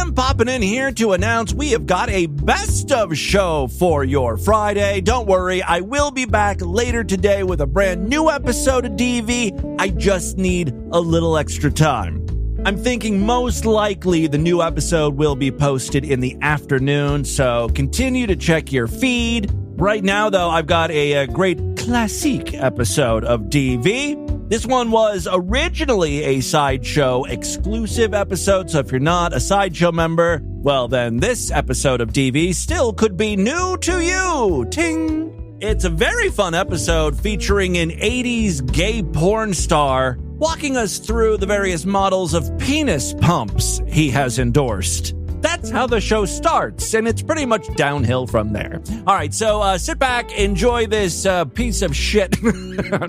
am popping in here to announce we have got a best of show for your Friday. Don't worry, I will be back later today with a brand new episode of DV. I just need a little extra time. I'm thinking most likely the new episode will be posted in the afternoon, so continue to check your feed. Right now, though, I've got a great classic episode of DV. This one was originally a Sideshow exclusive episode, so if you're not a Sideshow member, well, then this episode of DV still could be new to you. Ting! It's a very fun episode featuring an 80s gay porn star walking us through the various models of penis pumps he has endorsed. That's how the show starts, and it's pretty much downhill from there. All right, so sit back, enjoy this piece of shit.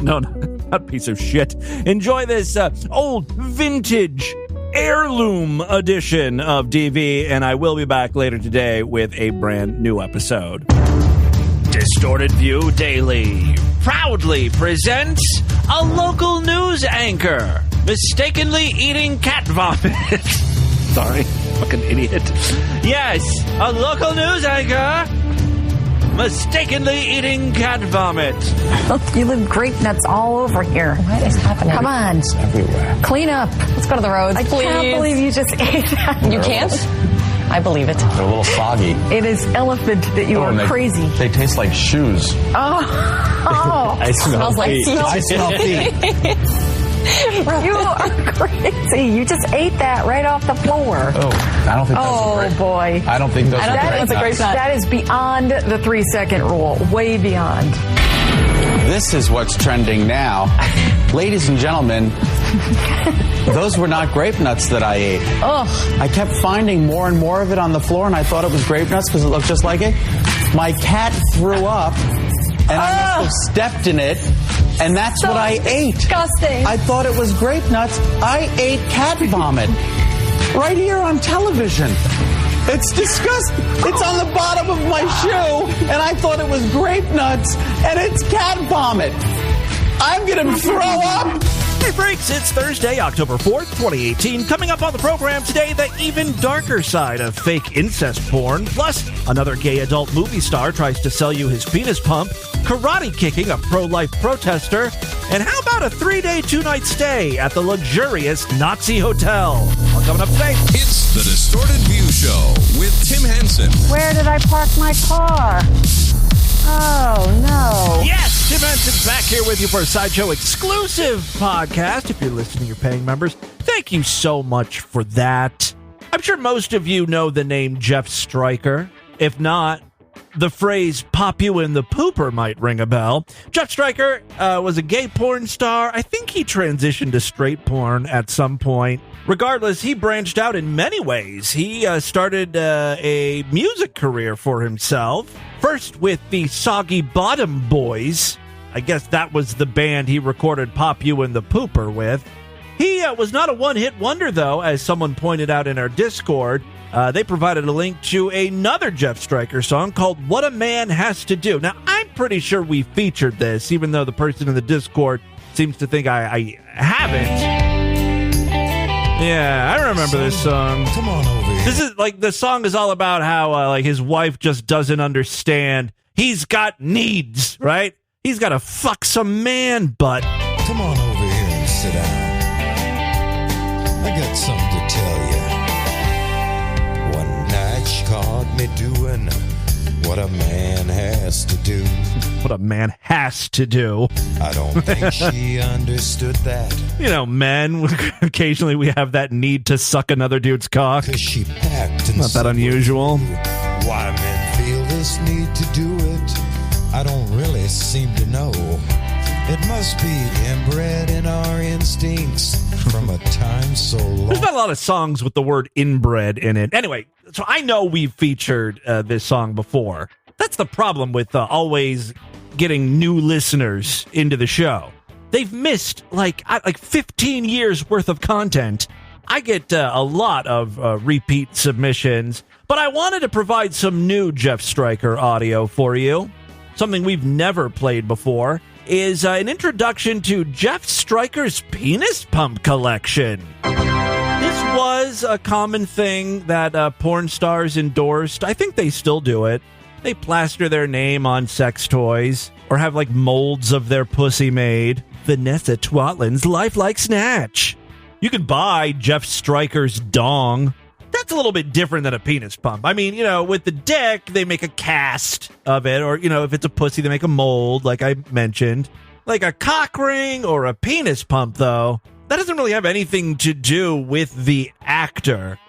No, not piece of shit. Enjoy this old vintage heirloom edition of DV, and I will be back later today with a brand new episode. Distorted View Daily proudly presents a local news anchor mistakenly eating cat vomit. Sorry, fucking idiot. Yes, a local news anchor mistakenly eating cat vomit. Look, you leave grape nuts all over here. What is happening? Come on. It's everywhere. Clean up. Let's go to the roads, I please. can't believe you just ate that. You can't? I believe it. They're a little soggy. It is elephant that you are crazy. They taste like shoes. Oh. I smell Smells like feet. feet. I smell feet. You are crazy. You just ate that right off the floor. Oh, I don't think that's Oh, great. boy. I don't think those I don't are think great that's a great nuts. nut. That is beyond the 3-second rule. Way beyond. This is what's trending now. Ladies and gentlemen, those were not grape nuts that I ate. Ugh. I kept finding more and more of it on the floor, and I thought it was grape nuts because it looked just like it. My cat threw up, and I must have stepped in it, and that's what I ate. Disgusting. I thought it was grape nuts. I ate cat vomit. Right here on television. It's disgusting. It's on the bottom of my shoe, and I thought it was grape nuts, and it's cat vomit. I'm going to throw up. Hey, freaks, it's Thursday, October 4th, 2018. Coming up on the program today, the even darker side of fake incest porn. Plus, another gay adult movie star tries to sell you his penis pump, karate kicking a pro-life protester, and how about a 3-day, 2-night stay at the luxurious Nazi Hotel? All coming up today. It's the Distorted View Show with Tim Henson. Where did I park my car? Oh, no. Yes, Tim Henson's back here with you for a Sideshow exclusive podcast. If you're listening, you're paying members. Thank you so much for that. I'm sure most of you know the name Jeff Stryker. If not, the phrase "pop you in the pooper" might ring a bell. Jeff Stryker was a gay porn star. I think he transitioned to straight porn at some point. Regardless, he branched out in many ways. He started a music career for himself. First with the Soggy Bottom Boys. I guess that was the band he recorded Pop You in the Pooper with. He was not a one-hit wonder, though, as someone pointed out in our Discord. They provided a link to another Jeff Stryker song called What a Man Has to Do. Now, I'm pretty sure we featured this, even though the person in the Discord seems to think I haven't. Yeah, I remember this song. Come on over here. This is like the song is all about how like his wife just doesn't understand. He's got needs, right? He's got to fuck some man butt. Come on over here and sit down. I got something to tell you. One night she caught me doing what a man has to do. What a man has to do. I don't think she understood that. You know, men, occasionally we have that need to suck another dude's cock. Cause she packed and Not that unusual. Why men feel this need to do it, I don't really seem to know. It must be inbred in our instincts from a time so long. There's not a lot of songs with the word inbred in it. Anyway, so I know we've featured this song before. That's the problem with always getting new listeners into the show. They've missed like 15 years worth of content. I get a lot of repeat submissions, but I wanted to provide some new Jeff Stryker audio for you. Something we've never played before is an introduction to Jeff Stryker's penis pump collection. This was a common thing that porn stars endorsed. I think they still do it. They plaster their name on sex toys or have like molds of their pussy made. Vanessa Twatlin's lifelike snatch. You could buy Jeff Stryker's dong. That's a little bit different than a penis pump. I mean, with the dick, they make a cast of it. Or, if it's a pussy, they make a mold, like I mentioned. Like a cock ring or a penis pump, though, that doesn't really have anything to do with the actor.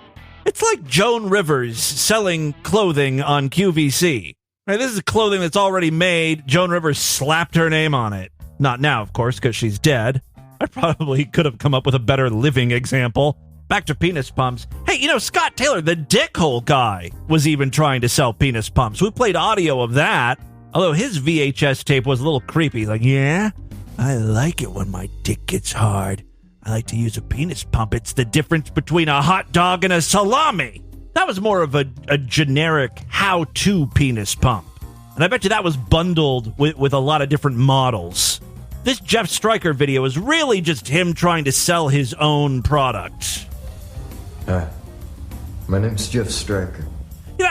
It's like Joan Rivers selling clothing on QVC. Right, this is clothing that's already made. Joan Rivers slapped her name on it. Not now, of course, because she's dead. I probably could have come up with a better living example. Back to penis pumps. Hey, Scott Taylor, the dickhole guy, was even trying to sell penis pumps. We played audio of that, although his VHS tape was a little creepy. Like, yeah, I like it when my dick gets hard. I like to use a penis pump. It's the difference between a hot dog and a salami. That was more of a generic how-to penis pump. And I bet you that was bundled with a lot of different models. This Jeff Stryker video is really just him trying to sell his own product. Hi, my name's Jeff Stryker.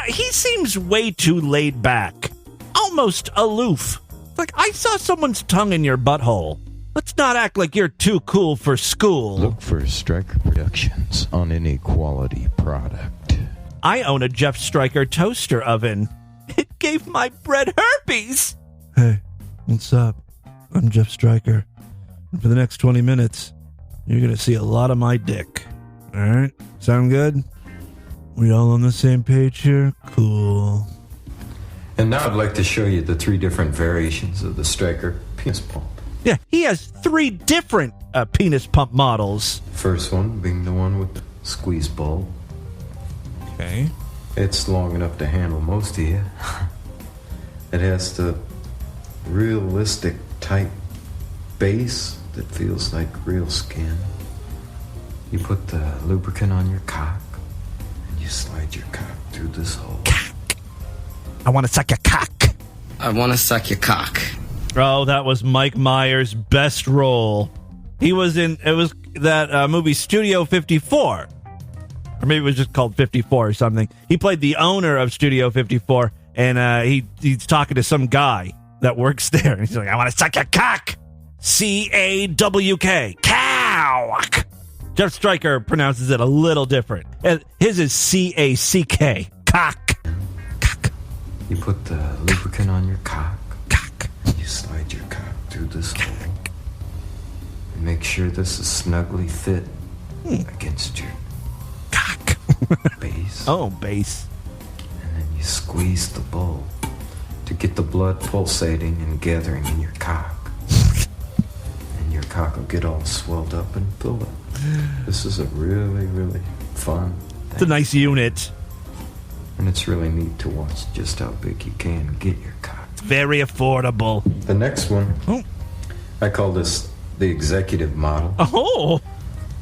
He seems way too laid back. Almost aloof. Like, I saw someone's tongue in your butthole. Let's not act like you're too cool for school. Look for Stryker Productions on any quality product. I own a Jeff Stryker toaster oven. It gave my bread herpes. Hey, what's up? I'm Jeff Stryker. And for the next 20 minutes, you're going to see a lot of my dick. All right? Sound good? We all on the same page here? Cool. And now I'd like to show you the 3 different variations of the Stryker penis pump. Yeah, he has 3 different penis pump models. First one being the one with the squeeze bulb. Okay. It's long enough to handle most of you. It has the realistic tight base that feels like real skin. You put the lubricant on your cock and you slide your cock through this hole. Cock. I want to suck your cock. I want to suck your cock. Oh, that was Mike Myers' best role. It was that movie Studio 54. Or maybe it was just called 54 or something. He played the owner of Studio 54, and he's talking to some guy that works there. He's like, I want to suck your cock. C-A-W-K. Cow. Jeff Stryker pronounces it a little different. His is C-A-C-K. Cock. Cock. You put the lubricant on your cock. Cock. You slide your cock through this hole. And make sure this is snugly fit against your cock. Base. Oh, base. And then you squeeze the bulb to get the blood pulsating and gathering in your cock. And your cock will get all swelled up and filled up. This is a really, really fun thing. It's a nice unit. And it's really neat to watch just how big you can get your cock. It's very affordable. The next one, I call this the executive model. Oh!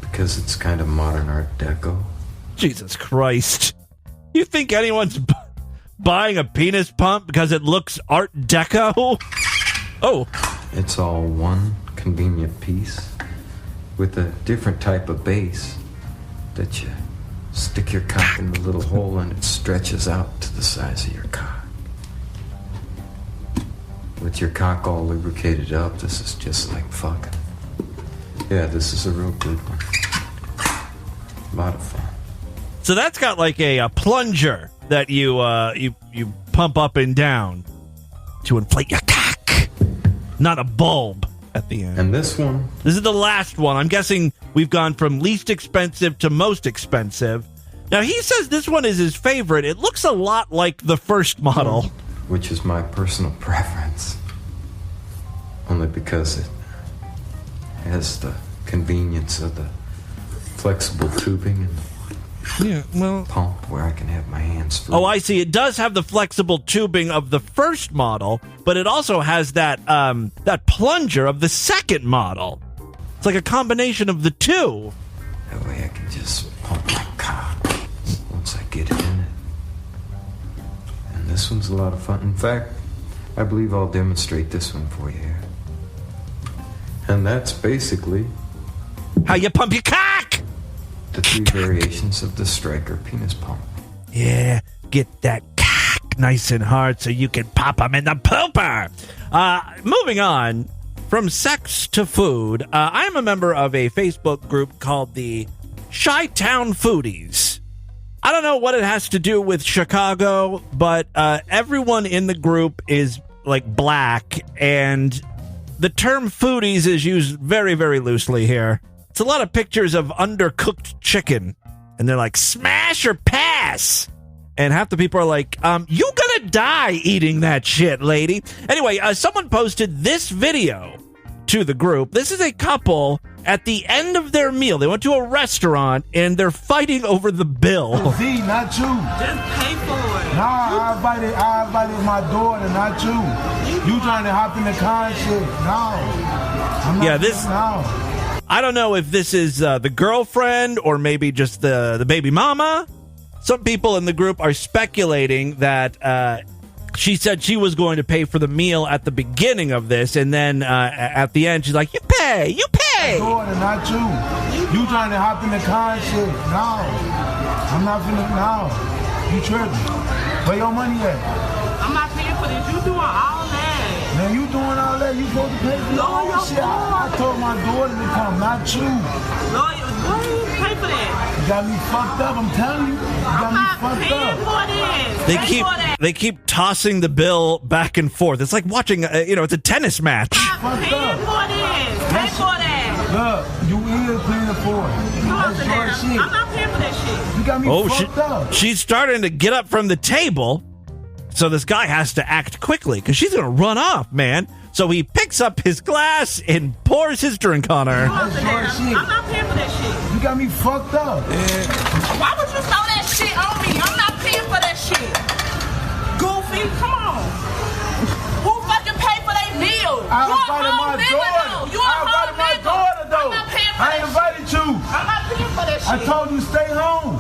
Because it's kind of modern Art Deco. Jesus Christ. You think anyone's buying a penis pump because it looks Art Deco? Oh. It's all one convenient piece with a different type of base that you stick your cock in the little hole and it stretches out to the size of your cock. With your cock all lubricated up, this is just like fucking. Yeah, this is a real good one. A lot of fun. So that's got like a plunger that you pump up and down to inflate your cock, not a bulb at the end. And this one, this is the last one. I'm guessing we've gone from least expensive to most expensive. Now he says this one is his favorite. It looks a lot like the first model, which is my personal preference, only because it has the convenience of the flexible tubing and pump where I can have my hands free. Oh, I see. It does have the flexible tubing of the first model, but it also has that that plunger of the second model. It's like a combination of the two. That way I can just pump my cock once I get it in it. And this one's a lot of fun. In fact, I believe I'll demonstrate this one for you here. And that's basically how you pump your cock. The the 3 variations of the Stryker penis pump. Yeah, get that cock nice and hard so you can pop them in the pooper. Moving on from sex to food, I'm a member of a Facebook group called the Chi-Town Foodies. I don't know what it has to do with Chicago, but everyone in the group is like black, and the term foodies is used very, very loosely here. It's a lot of pictures of undercooked chicken, and they're like, smash or pass. And half the people are like, you gonna die eating that shit, lady. Anyway, someone posted this video to the group. This is a couple at the end of their meal. They went to a restaurant, and they're fighting over the bill. Z, not you. Just pay for it. Nah, I invited my daughter, not you. You trying to hop in the car and shit. No. I'm not no. I don't know if this is the girlfriend or maybe just the baby mama. Some people in the group are speculating that she said she was going to pay for the meal at the beginning of this, and then at the end she's like, you pay. My daughter, not you. You trying to hop in the car and shit. No. I'm not finna, no. You tripping. Where your money at? I'm not paying for this. You doing all that. Man, you doing all that? You supposed to pay for your own shit. I told my daughter to come, not you. Lawyer, why you pay for that? You got me fucked up, I'm telling you. You got me fucked up. They keep tossing the bill back and forth. It's like watching, it's a tennis match. Fucked up. Pay for that. Look, you is paying for it. That's your shit. I'm not paying for that shit. You got me fucked up. She's starting to get up from the table, so this guy has to act quickly because she's going to run off, man. So he picks up his glass and pours his drink on her. That's your shit. I'm not paying for that shit. You got me fucked up. Why would you throw that shit on me? I'm not paying for that shit. Goofy, come on. Who fucking pay for their meal? I invited my daughter. Though. I'm not paying for I invited you. I'm not paying for that shit. I told you to stay home.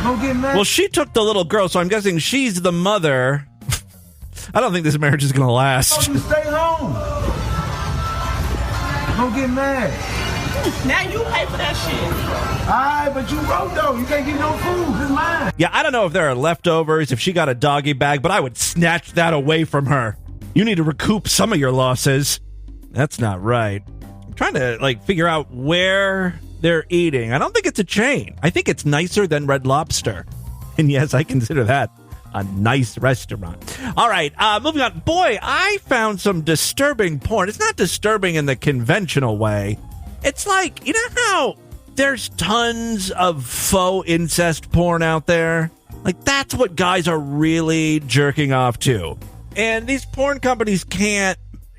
Don't get mad. Well, she took the little girl, so I'm guessing she's the mother. I don't think this marriage is going to last. I told you to stay home. Don't get mad. Now you pay for that shit. Alright, but you broke though. You can't get no food. It's mine. Yeah, I don't know if there are leftovers, if she got a doggy bag, but I would snatch that away from her. You need to recoup some of your losses. That's not right. I'm trying to figure out where they're eating. I don't think it's a chain. I think it's nicer than Red Lobster. And yes, I consider that a nice restaurant. All right, moving on. Boy, I found some disturbing porn. It's not disturbing in the conventional way. It's like, you know how there's tons of faux incest porn out there? Like, that's what guys are really jerking off to. And these porn companies can't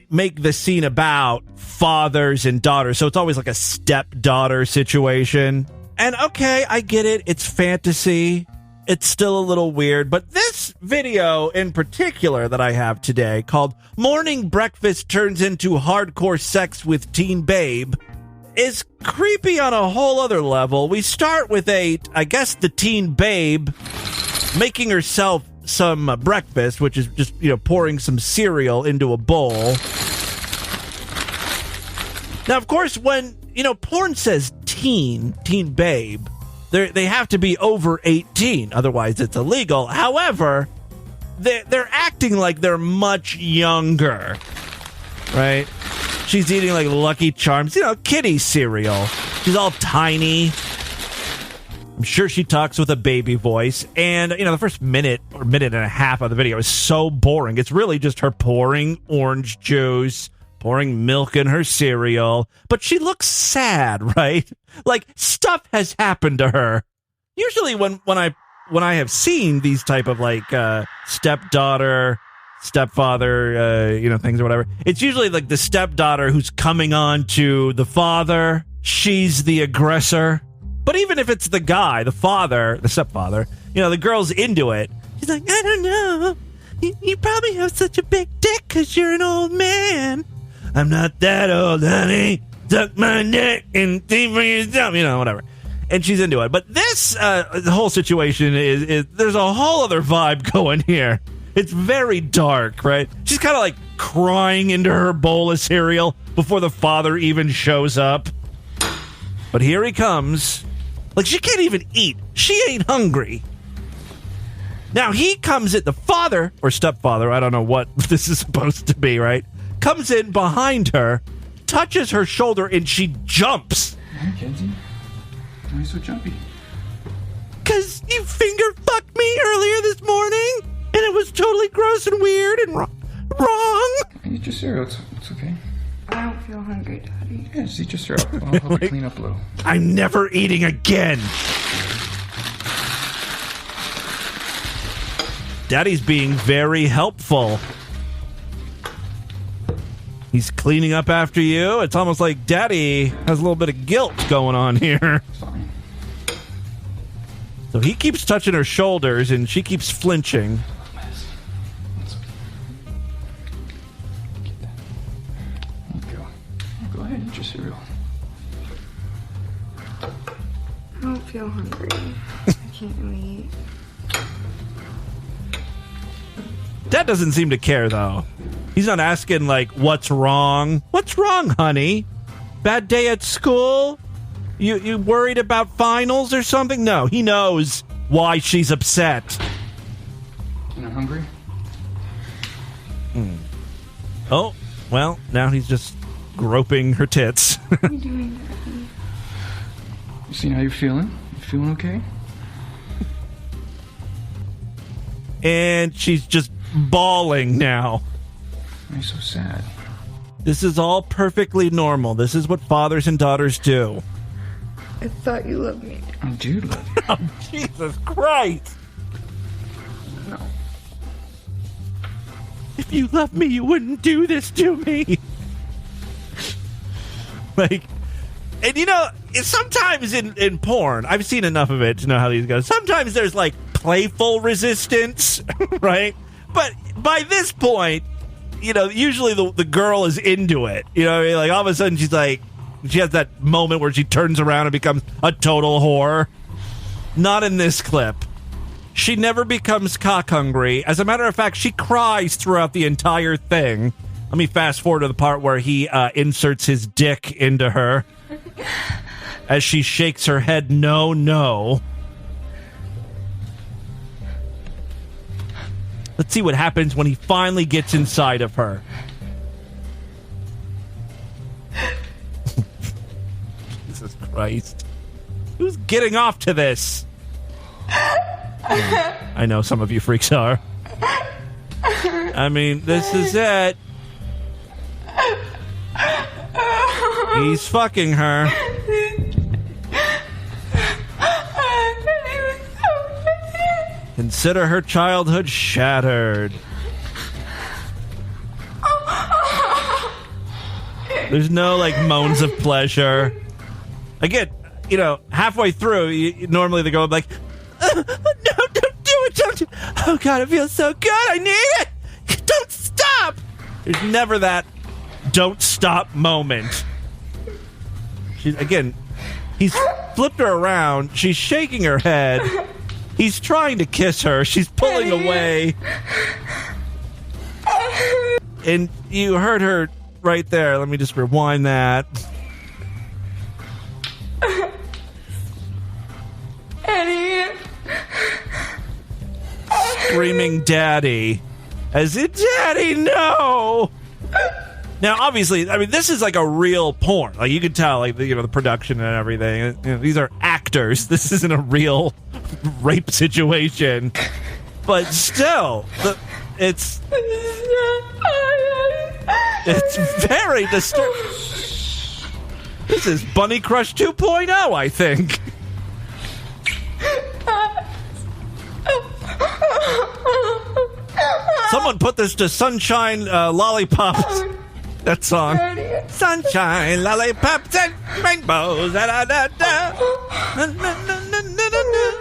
make the scene about fathers and daughters, so it's always like a stepdaughter situation. And okay, I get it. It's fantasy. It's still a little weird. But this video in particular that I have today, called Morning Breakfast Turns into Hardcore Sex with Teen Babe, is creepy on a whole other level. We start with the teen babe making herself some breakfast, which is just, pouring some cereal into a bowl. Now, of course, when, porn says teen babe, they have to be over 18, otherwise it's illegal. However, they're acting like they're much younger, right? She's eating like Lucky Charms, kitty cereal. She's all tiny. I'm sure she talks with a baby voice. And, the first minute or minute and a half of the video is so boring. It's really just her pouring orange juice, pouring milk in her cereal. But she looks sad, right? Like, stuff has happened to her. Usually when I have seen these type of, stepdaughter, stepfather, things or whatever, it's usually like the stepdaughter who's coming on to the father. She's the aggressor. But even if it's the guy, the father, the stepfather, the girl's into it. She's like, I don't know. You probably have such a big dick because you're an old man. I'm not that old, honey. Suck my dick and see for yourself. Whatever. And she's into it. But this the whole situation is there's a whole other vibe going here. It's very dark, right? She's kind of like crying into her bowl of cereal before the father even shows up. But here he comes. Like, she can't even eat. She ain't hungry. Now, he comes in, the father, or stepfather, I don't know what this is supposed to be, right? Comes in behind her, touches her shoulder, and she jumps. Hey, Kenzie. Why are you so jumpy? Because you finger fucked me earlier this morning, and it was totally gross and weird and wrong. Eat your cereal. It's okay. I don't feel hungry, Daddy. Yeah, just eat your cereal. I'll help you clean up a little. I'm never eating again. Daddy's being very helpful. He's cleaning up after you. It's almost like Daddy has a little bit of guilt going on here. Fine. So he keeps touching her shoulders, and she keeps flinching. Get that. There you go. Go ahead, eat your cereal. I don't feel hungry. I can't really eat. Dad doesn't seem to care, though. He's not asking, like, what's wrong? What's wrong, honey? Bad day at school? You worried about finals or something? No, he knows why she's upset. You're not hungry? Oh, well, now he's just groping her tits. What are you doing, Daddy? You see how you're feeling? You feeling okay? And she's just bawling now. Why are you so sad? This is all perfectly normal. This is what fathers and daughters do. I thought you loved me. I do love you. Oh, Jesus Christ. No. If you loved me, you wouldn't do this to me. Like, and you know, sometimes in porn, I've seen enough of it to know how these go. Sometimes there's like playful resistance, right? But by this point, you know, usually the girl is into it. You know what I mean? Like, all of a sudden she's like, she has that moment where she turns around and becomes a total whore. Not in this clip. She never becomes cock hungry. As a matter of fact, she cries throughout the entire thing. Let me fast forward to the part where he inserts his dick into her as she shakes her head, no, no. Let's see what happens when he finally gets inside of her. Jesus Christ. Who's getting off to this? I know some of you freaks are. I mean, this is it. He's fucking her. Consider her childhood shattered. There's no, like, moans of pleasure. I get, you know, halfway through, normally they go like, no, don't do it, don't do it. Oh, God, it feels so good. I need it. Don't stop. There's never that don't stop moment. She's, again, he's flipped her around. She's shaking her head. He's trying to kiss her. She's pulling away. And you heard her right there. Let me just rewind that. Eddie. Screaming daddy. As in, daddy, no! Now, obviously, I mean, this is like a real porn. Like, you could tell, like, you know, the production and everything. You know, these are actors. This isn't a real rape situation. But still, it's very disturbing. This is Bunny Crush 2.0, I think. Someone put this to Sunshine Lollipops. That song. Sunshine, lollipops, and rainbows. Da, da, da, da. Na, na, na, na, na, na.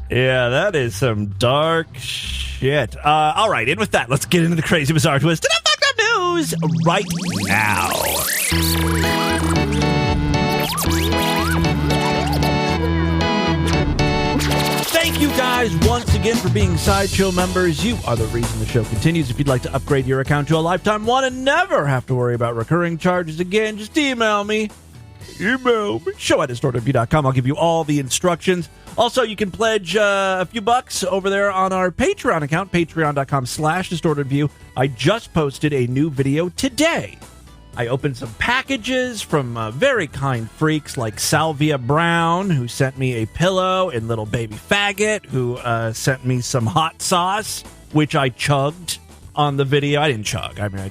Yeah, that is some dark shit. All right, and with that, let's get into the crazy, bizarre twist and fucked up news right now. Thank you guys once again for being Sideshow members. You are the reason the show continues. If you'd like to upgrade your account to a lifetime one and never have to worry about recurring charges again, just email me, email me. show@distortedview.com. I'll give you all the instructions. Also, you can pledge a few bucks over there on our Patreon account, patreon.com/distortedview. I just posted a new video today. I opened some packages from very kind freaks like Salvia Brown, who sent me a pillow, and Little Baby Faggot, who sent me some hot sauce, which I chugged on the video. I didn't chug. I mean, I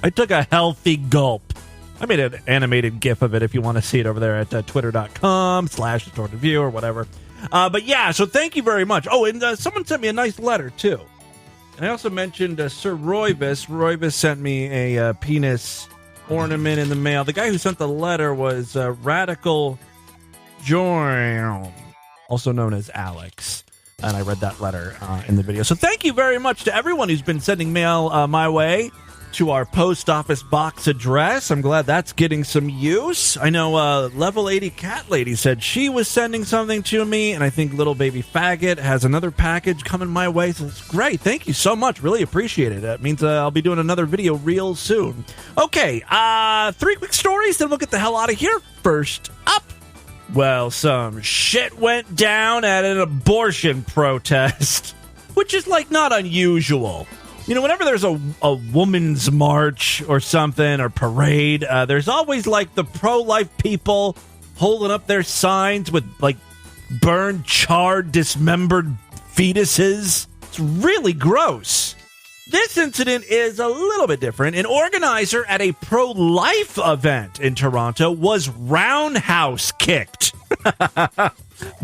took a healthy gulp. I made an animated GIF of it if you want to see it over there at twitter.com/distortedview or whatever. But yeah, so thank you very much. Oh, and someone sent me a nice letter, too. And I also mentioned Sir Roybus. Roybus sent me a penis ornament in the mail. The guy who sent the letter was Radical Jorm, also known as Alex. And I read that letter in the video. So thank you very much to everyone who's been sending mail my way to our post office box address. I'm glad that's getting some use. I know Level 80 Cat Lady said she was sending something to me, and I think Little Baby Faggot has another package coming my way, so it's great. Thank you so much. Really appreciate it. That means I'll be doing another video real soon. Okay, 3 quick stories, then we'll get the hell out of here. First up, well, some shit went down at an abortion protest, which is, like, not unusual. You know, whenever there's a woman's march or something, or parade, there's always, like, the pro-life people holding up their signs with, like, burned, charred, dismembered fetuses. It's really gross. This incident is a little bit different. An organizer at a pro-life event in Toronto was roundhouse kicked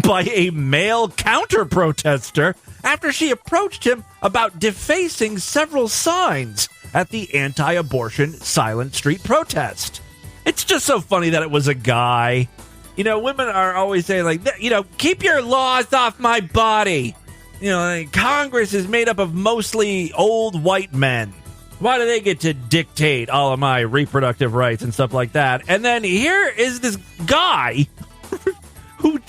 by a male counter-protester after she approached him about defacing several signs at the anti-abortion Silent Street protest. It's just so funny that it was a guy. You know, women are always saying, like, you know, keep your laws off my body. You know, like, Congress is made up of mostly old white men. Why do they get to dictate all of my reproductive rights and stuff like that? And then here is this guy who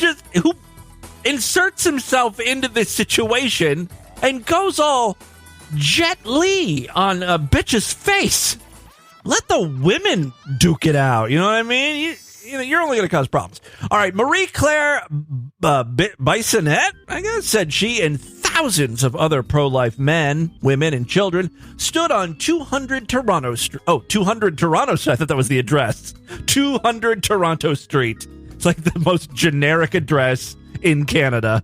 inserts himself into this situation and goes all Jet Li on a bitch's face. Let the women duke it out. You know what I mean? You're only going to cause problems. All right, Marie Claire Bissonnette, I guess, said she and thousands of other pro-life men, women, and children stood on 200 Toronto Street. Oh, 200 Toronto Street. I thought that was the address. 200 Toronto Street. It's like the most generic address in Canada.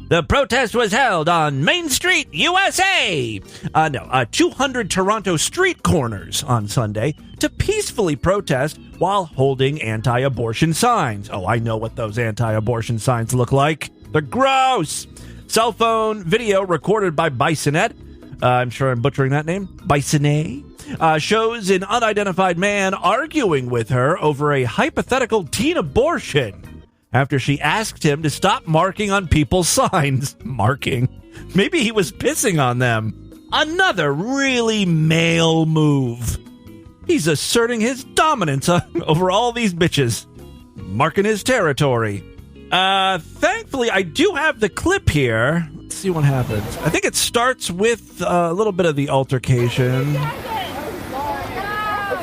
The protest was held on Main Street, USA. 200 Toronto street corners on Sunday to peacefully protest while holding anti-abortion signs. Oh, I know what those anti-abortion signs look like. They're gross. Cell phone video recorded by Bissonnette, I'm sure I'm butchering that name, Bissonnette, shows an unidentified man arguing with her over a hypothetical teen abortion after she asked him to stop marking on people's signs. Marking? Maybe he was pissing on them. Another really male move. He's asserting his dominance over all these bitches. Marking his territory. Thankfully, I do have the clip here. Let's see what happens. I think it starts with a little bit of the altercation. It's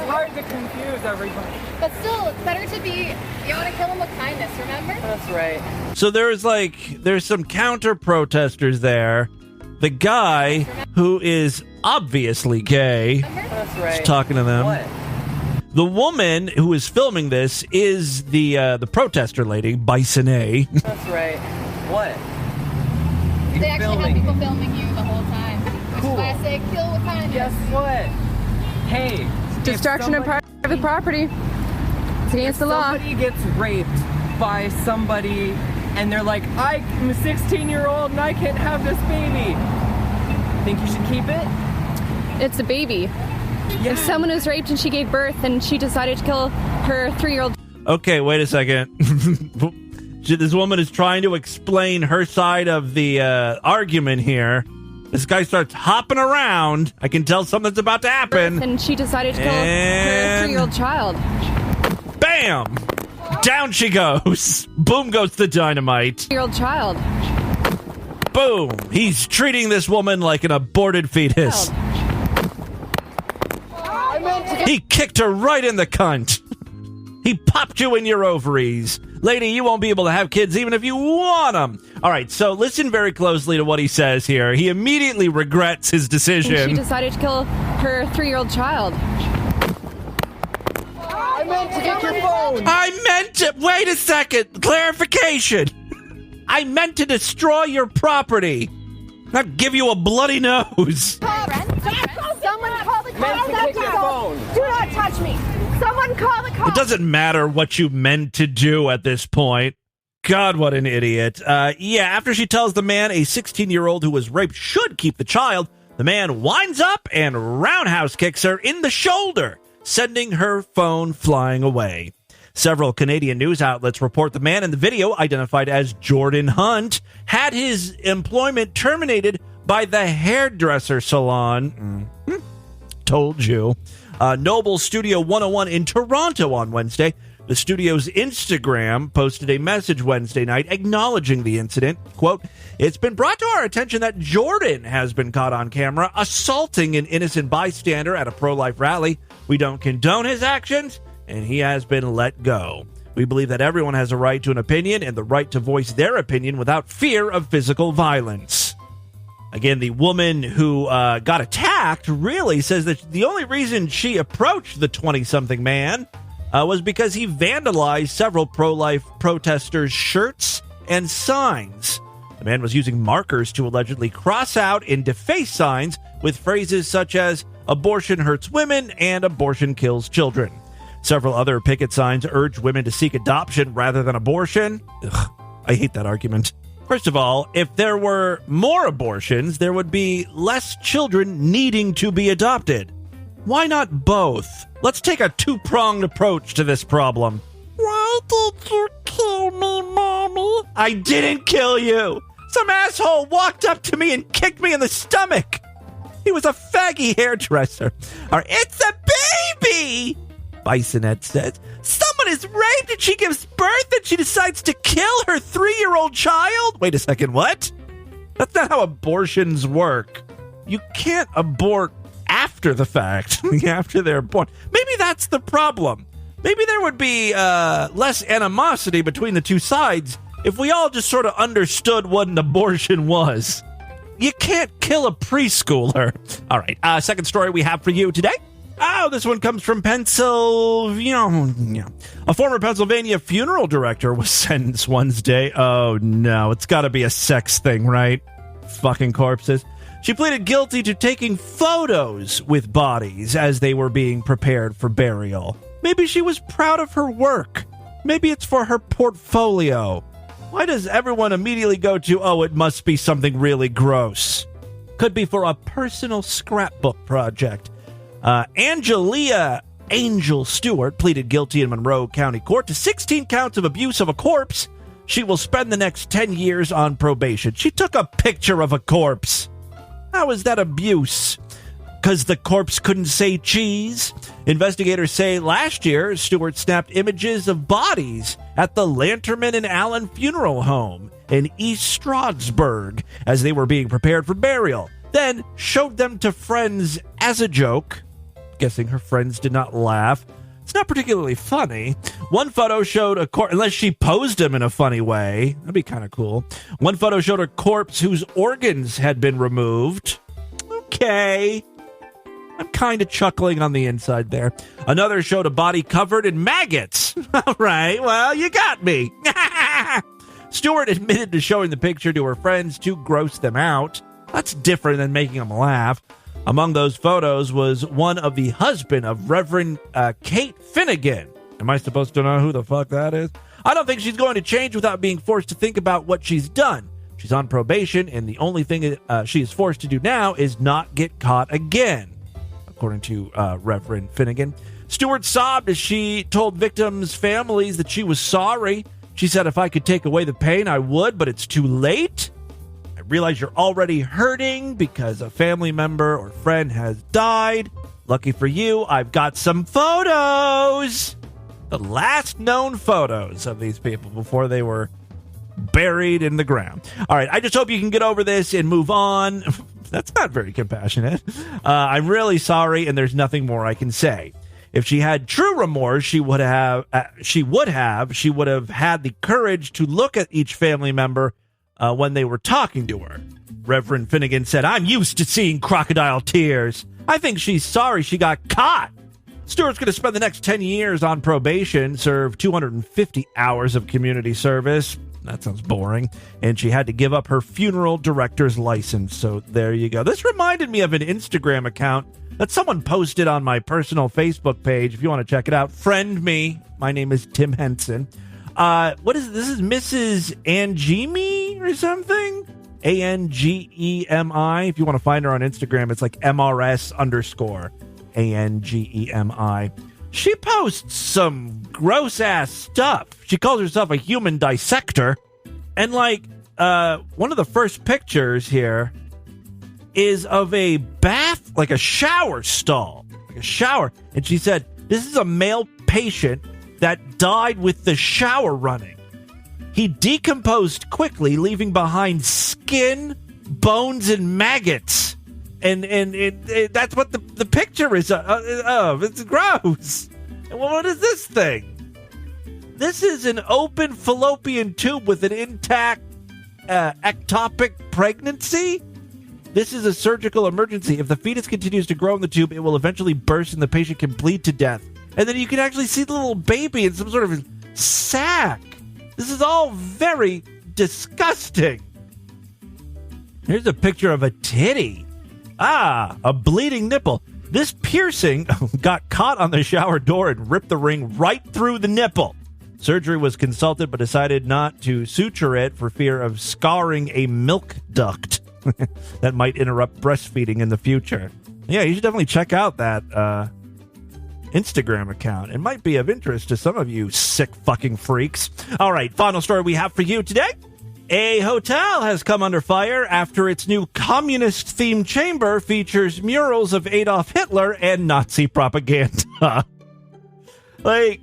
hard to confuse everybody. But still, it's better to be... You want to kill him with kindness, remember? That's right. So there's some counter-protesters there. The guy who is obviously gay is talking to them. What? The woman who is filming this is the protester lady, Bissonnette. That's right. What? They actually have people filming you the whole time. Which is why I say kill with kindness. Guess what? Hey. Destruction of private property. It's against the law. Somebody gets raped by somebody and they're like, I'm a 16-year-old and I can't have this baby. Think you should keep it? It's a baby. Yeah. If someone was raped and she gave birth and she decided to kill her 3-year-old... Okay, wait a second. This woman is trying to explain her side of the argument here. This guy starts hopping around. I can tell something's about to happen. And she decided to kill her 3-year-old child. Bam! Down she goes. Boom goes the dynamite. 3-year-old child. Boom! He's treating this woman like an aborted fetus. He kicked her right in the cunt. He popped you in your ovaries. Lady, you won't be able to have kids even if you want them. All right, so listen very closely to what he says here. He immediately regrets his decision. She decided to kill her 3-year-old child. I meant to get your phone. Wait a second. Clarification. I meant to destroy your property, not give you a bloody nose. Someone call the Meant to get your phone. Do not touch me. Someone call the cops. It doesn't matter what you meant to do at this point. God, what an idiot. After she tells the man a 16-year-old who was raped should keep the child, the man winds up and roundhouse kicks her in the shoulder, sending her phone flying away. Several Canadian news outlets report the man in the video, identified as Jordan Hunt, had his employment terminated by the hairdresser salon. Told you. Noble Studio 101 in Toronto on Wednesday. The studio's Instagram posted a message Wednesday night acknowledging the incident. Quote, "It's been brought to our attention that Jordan has been caught on camera assaulting an innocent bystander at a pro-life rally. We don't condone his actions, and he has been let go. We believe that everyone has a right to an opinion and the right to voice their opinion without fear of physical violence." Again, the woman who got attacked really says that the only reason she approached the 20-something man was because he vandalized several pro-life protesters' shirts and signs. The man was using markers to allegedly cross out and deface signs with phrases such as "abortion hurts women" and "abortion kills children." Several other picket signs urged women to seek adoption rather than abortion. Ugh, I hate that argument. First of all, if there were more abortions, there would be less children needing to be adopted. Why not both? Let's take a two-pronged approach to this problem. Why did you kill me, Mommy? I didn't kill you. Some asshole walked up to me and kicked me in the stomach. He was a faggy hairdresser. Or it's a baby, Bisonette says. Someone is raped and she gives birth and she decides to kill her 3-year-old child? Wait a second, what? That's not how abortions work. You can't abort after the fact, after they're born. Maybe that's the problem. Maybe there would be less animosity between the two sides if we all just sort of understood what an abortion was. You can't kill a preschooler. All right, second story we have for you today. Oh, this one comes from Pennsylvania. A former Pennsylvania funeral director was sentenced Wednesday. Oh, no. It's got to be a sex thing, right? Fucking corpses. She pleaded guilty to taking photos with bodies as they were being prepared for burial. Maybe she was proud of her work. Maybe it's for her portfolio. Why does everyone immediately go to, oh, it must be something really gross? Could be for a personal scrapbook project. Angelia Angel Stewart pleaded guilty in Monroe County Court to 16 counts of abuse of a corpse. She will spend the next 10 years on probation. She took a picture of a corpse. How is that abuse? Because the corpse couldn't say cheese? Investigators say last year, Stewart snapped images of bodies at the Lanterman and Allen Funeral Home in East Stroudsburg as they were being prepared for burial. Then showed them to friends as a joke. Guessing her friends did not laugh. It's not particularly funny. One photo showed a corpse, unless she posed him in a funny way. That'd be kind of cool. One photo showed a corpse whose organs had been removed. Okay. I'm kind of chuckling on the inside there. Another showed a body covered in maggots. All right, well, you got me. Stewart admitted to showing the picture to her friends to gross them out. That's different than making them laugh. Among those photos was one of the husband of Reverend Kate Finnegan. Am I supposed to know who the fuck that is? I don't think she's going to change without being forced to think about what she's done. She's on probation, and the only thing she is forced to do now is not get caught again, according to Reverend Finnegan. Stewart sobbed as she told victims' families that she was sorry. She said, if I could take away the pain, I would, but it's too late. Realize you're already hurting because a family member or friend has died. Lucky for you, I've got some photos. The last known photos of these people before they were buried in the ground. All right, I just hope you can get over this and move on. That's not very compassionate. I'm really sorry, and there's nothing more I can say. If she had true remorse, she would have had the courage to look at each family member when they were talking to her. Reverend Finnegan said, "I'm used to seeing crocodile tears. I think she's sorry she got caught." Stewart's going to spend the next 10 years on probation, serve 250 hours of community service. That sounds boring. And she had to give up her funeral director's license. So there you go. This reminded me of an Instagram account that someone posted on my personal Facebook page. If you want to check it out, friend me. My name is Tim Henson. What is this? Is Mrs. Angemi or something? Angemi. If you want to find her on Instagram, it's like MRS_. Angemi. She posts some gross ass stuff. She calls herself a human dissector. And one of the first pictures here is of a bath, like a shower stall, like a shower. And she said, "This is a male patient that died with the shower running. He decomposed quickly, leaving behind skin, bones, and maggots." And that's what the picture is of. It's gross. What is this thing? This is an open fallopian tube with an intact ectopic pregnancy. This is a surgical emergency. If the fetus continues to grow in the tube, it will eventually burst and the patient can bleed to death. And then you can actually see the little baby in some sort of sack. This is all very disgusting. Here's a picture of a titty. A bleeding nipple. This piercing got caught on the shower door and ripped the ring right through the nipple. Surgery was consulted, but decided not to suture it for fear of scarring a milk duct that might interrupt breastfeeding in the future. Yeah, you should definitely check out that Instagram account. It might be of interest to some of you sick fucking freaks. All right, final story we have for you today. A hotel has come under fire after its new communist-themed chamber features murals of Adolf Hitler and Nazi propaganda. They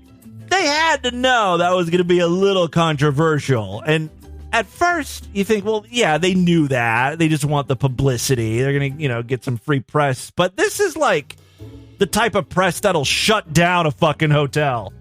had to know that was going to be a little controversial. And at first, you think, well, yeah, they knew that. They just want the publicity. They're going to, get some free press. But this is like the type of press that'll shut down a fucking hotel.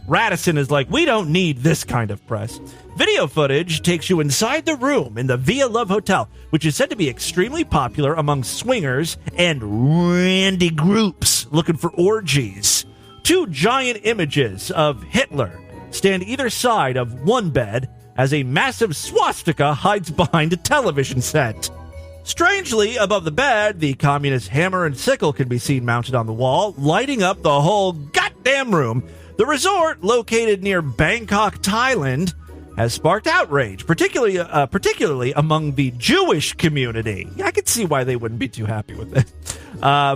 Radisson is like, we don't need this kind of press. Video footage takes you inside the room in the Via Love Hotel, which is said to be extremely popular among swingers and randy groups looking for orgies. Two giant images of Hitler stand either side of one bed as a massive swastika hides behind a television set. Strangely, above the bed, the communist hammer and sickle can be seen mounted on the wall, lighting up the whole goddamn room. The resort, located near Bangkok, Thailand, has sparked outrage, particularly among the Jewish community. I could see why they wouldn't be too happy with it.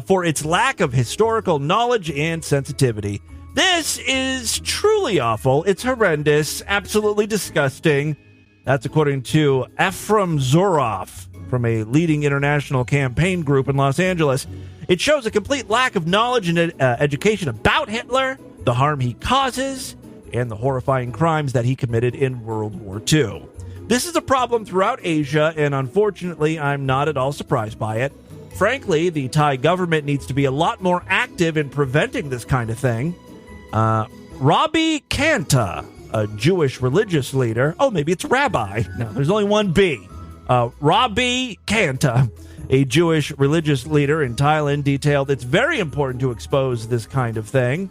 For its lack of historical knowledge and sensitivity. This is truly awful. It's horrendous, absolutely disgusting. That's according to Ephraim Zoroff from a leading international campaign group in Los Angeles. It shows a complete lack of knowledge and education about Hitler, the harm he causes, and the horrifying crimes that he committed in World War II. This is a problem throughout Asia, and unfortunately, I'm not at all surprised by it. Frankly, the Thai government needs to be a lot more active in preventing this kind of thing. Rabbi Kanta, a Jewish religious leader. Oh, maybe it's rabbi. No, there's only one B. Rabbi Kanta, a Jewish religious leader in Thailand, detailed it's very important to expose this kind of thing.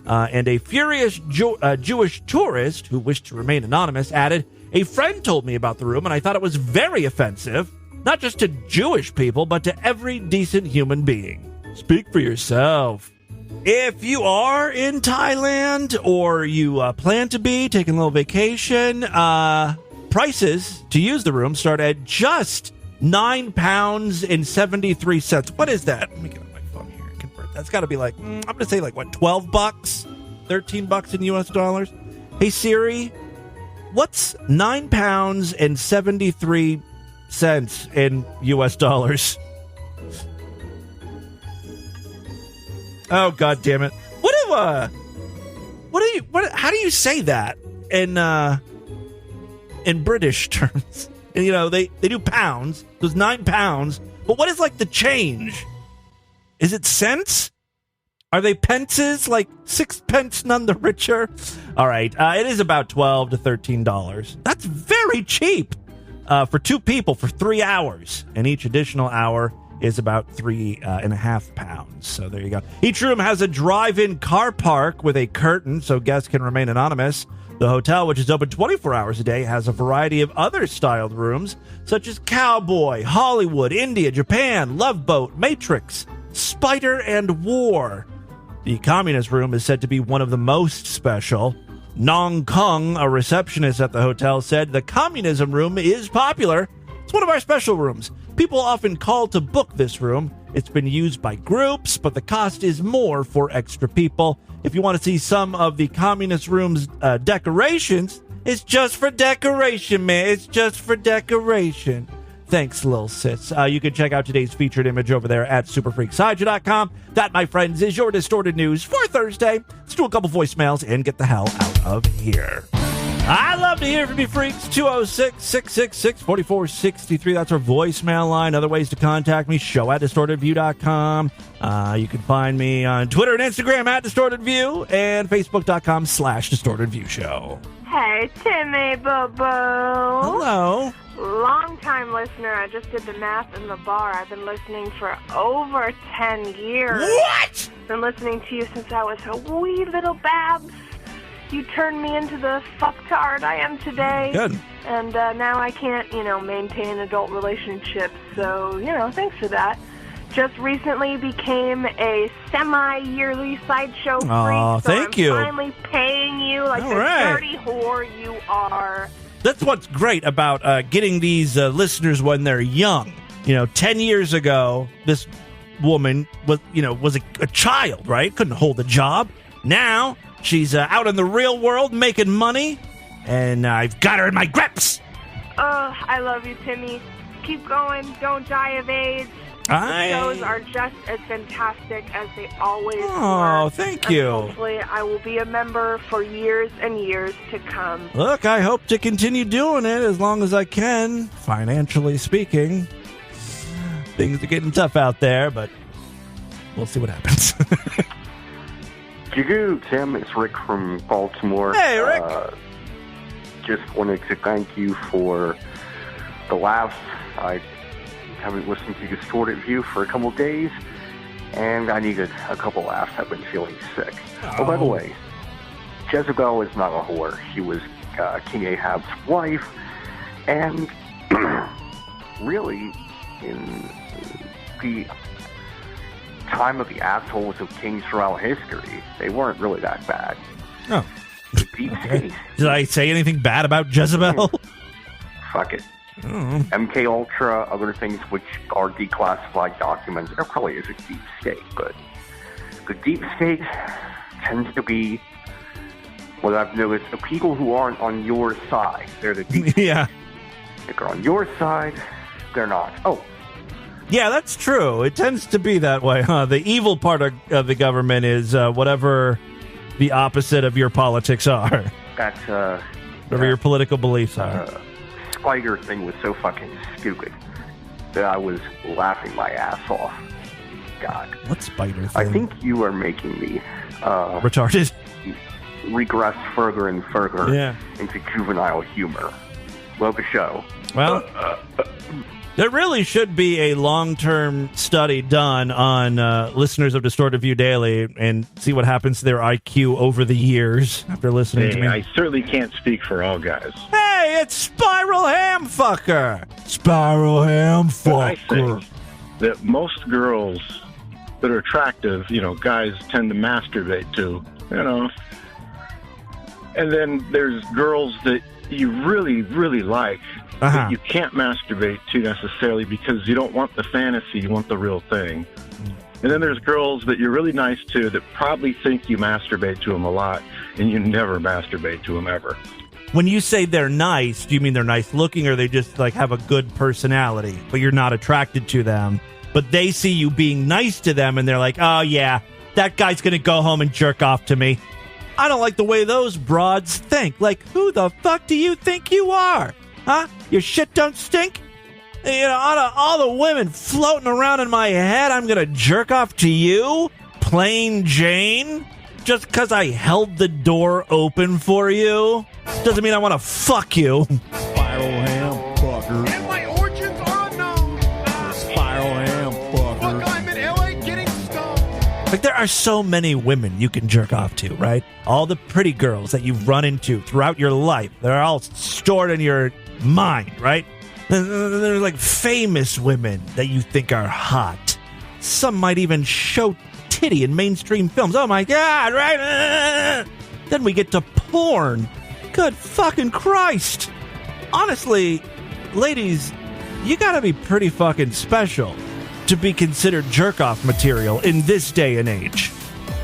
And a furious Jewish tourist who wished to remain anonymous added, "A friend told me about the room, and I thought it was very offensive, not just to Jewish people, but to every decent human being." Speak for yourself. If you are in Thailand or you plan to be taking a little vacation, prices to use the room start at just £9.73. What is that? Let me get on my phone here and convert. That's got to be like, I'm going to say like, what, $12? $13 in US dollars? Hey, Siri, what's £9.73 in US dollars? Oh, God damn it. How do you say that in British terms? And, they do pounds. So it's £9. But what is like the change? Is it cents? Are they pences? Like 6 pence none the richer? All right. It is about $12 to $13. That's very cheap for 2 people for 3 hours. And each additional hour is about £3.50. So there you go. Each room has a drive-in car park with a curtain so guests can remain anonymous. The hotel, which is open 24 hours a day, has a variety of other styled rooms, such as Cowboy, Hollywood, India, Japan, Love Boat, Matrix, Spider, and War. The Communist Room is said to be one of the most special. Nong Kung, a receptionist at the hotel, said the Communism Room is popular. It's one of our special rooms. People often call to book this room. It's been used by groups, but the cost is more for extra people. If you want to see some of the Communist Room's decorations, it's just for decoration, man. It's just for decoration. Thanks, Lil Sis. You can check out today's featured image over there at superfreaksideshow.com. That, my friends, is your Distorted News for Thursday. Let's do a couple voicemails and get the hell out of here. I love to hear from you, freaks. 206-666-4463. That's our voicemail line. Other ways to contact me, show at distortedview.com. You can find me on Twitter and Instagram at distortedview and facebook.com/distortedviewshow. Hey, Timmy Boo-Boo. Hello. Long-time listener. I just did the math in the bar. I've been listening for over 10 years. What? Been listening to you since I was a wee little babs. You turned me into the fucktard I am today. Good. And now I can't, maintain adult relationships. So, thanks for that. Just recently became a semi-yearly sideshow freak. Oh, thank you. I'm finally paying you like All the right. dirty whore you are. That's what's great about getting these listeners when they're young. 10 years ago, this woman was a child, right? Couldn't hold a job. Now she's out in the real world making money, and I've got her in my grips. I love you, Timmy. Keep going. Don't die of AIDS. The shows are just as fantastic as they always were. Oh, thank you. And hopefully, I will be a member for years and years to come. Look, I hope to continue doing it as long as I can, financially speaking. Things are getting tough out there, but we'll see what happens. Goo, Tim, it's Rick from Baltimore. Hey, Rick. Just wanted to thank you for the laughs. I haven't listened to Distorted View for a couple of days, and I needed a couple laughs. I've been feeling sick. Oh, by the way, Jezebel is not a whore. She was King Ahab's wife, and really, in the time of the assholes of kings throughout history, they weren't really that bad. Oh. The deep state. Did I say anything bad about Jezebel? Fuck it. MK Ultra, other things which are declassified documents. There probably is a deep state, but the deep state tends to be what I've noticed. The people who aren't on your side, they're the deep state. Yeah. If they're on your side, they're not. Oh. Yeah, that's true. It tends to be that way, huh? The evil part of the government is whatever the opposite of your politics are. That's, whatever your political beliefs are. Spider thing was so fucking stupid that I was laughing my ass off. God. What spider thing? I think you are making me retarded. Regress further and further into juvenile humor. Love the show. Well, there really should be a long-term study done on listeners of Distorted View Daily and see what happens to their IQ over the years after listening to me. I certainly can't speak for all guys. Hey, it's Spiral Hamfucker! Spiral Hamfucker! I think that most girls that are attractive, guys tend to masturbate to, And then there's girls that you really, really like that you can't masturbate to necessarily because you don't want the fantasy, you want the real thing. And then there's girls that you're really nice to that probably think you masturbate to them a lot, and you never masturbate to them ever. When you say they're nice, do you mean they're nice looking, or they just have a good personality, but you're not attracted to them? But they see you being nice to them, and they're like, oh yeah, that guy's going to go home and jerk off to me. I don't like the way those broads think. Like, who the fuck do you think you are? Huh? Your shit don't stink? Out of all the women floating around in my head, I'm going to jerk off to you? plain Jane just because I held the door open for you doesn't mean I want to fuck you. Spiral ham fucker. And my origins are unknown. Spiral ham fucker. Fuck, I'm in LA getting stoned. Like, there are so many women you can jerk off to, right? All the pretty girls that you've run into throughout your life, they're all stored in your mind, right? They're like famous women that you think are hot. Some might even show titty in mainstream films. Oh my God, right? Then we get to porn. Good fucking Christ. Honestly, ladies, you gotta be pretty fucking special to be considered jerk-off material in this day and age.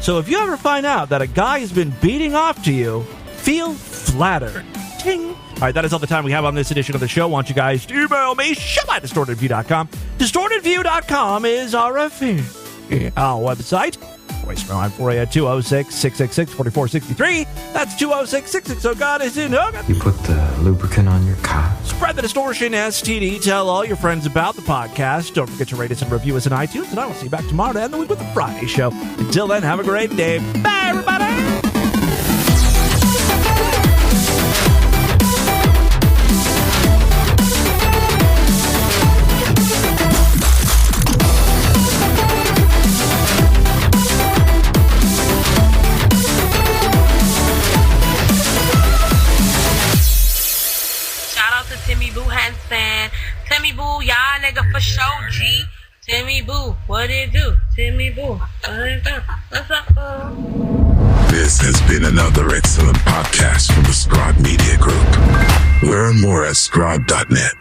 So if you ever find out that a guy has been beating off to you, feel flattered. Ting. All right, that is all the time we have on this edition of the show. I want you guys to email me, show@distortedview.com. Distortedview.com is our website. Voicemail line 482-206-666-4463. That's 206-660. God is in heaven. You put the lubricant on your cock. Spread the Distortion STD. Tell all your friends about the podcast. Don't forget to rate us and review us on iTunes. And I will see you back tomorrow to end the week with the Friday show. Until then, have a great day. Bye, everybody. Timmy Boo Hansen. Timmy Boo, y'all nigga for show, G. Timmy Boo, what it do? Timmy Boo, what it do? What's up, boo? This has been another excellent podcast from the Scribe Media Group. Learn more at scribe.net.